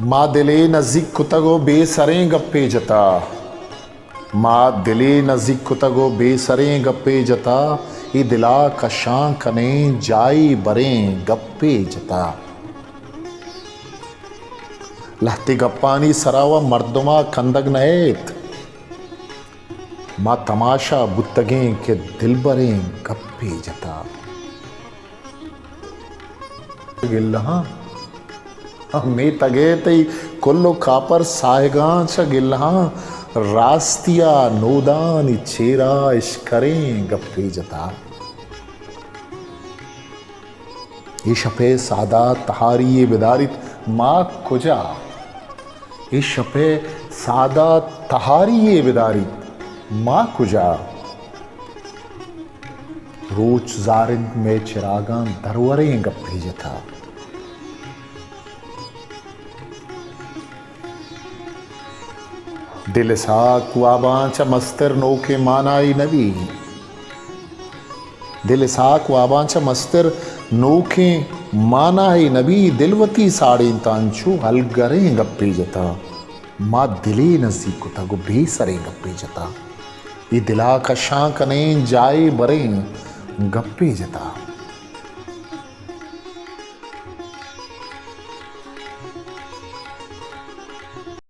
माँ दिले नज़ीक कुतगो बेसरें गप्पे जता। माँ दिले नज़ीक कुतगो बेसरें गप्पे जता। ये दिला कशां कने जाई बरें गप्पे जता। लहती गप्पानी सरावा मर्दमा खंदक नएत। माँ तमाशा बुत्तगें के दिल बरें गप्पे जता। गिल्हा मे तगे तई कुल्लो खापर साहेगां च गिल्हा। रास्तिया नोदान चेरा इश्करें गप्पे जता। ये शपे सादा तहारी ये बिदारित माँ कुजा। ये शपे सादा तहारी ये बिदारित माँ कुजा। रोच जारिद में चिरागां दरवरें गप्पे जता। दिल साक वाबां च मस्तर नोके मानाई नबी। दिल साक वाबां च मस्तर नोखे मानाई नबी। दिलवती साड़ी तांचू हलगरें गप्पे जता। माँ दिले नज़ीक कुतगो बेसरें गप्पे जता। ये दिला कशां कने जाए बरें गप्पे जता।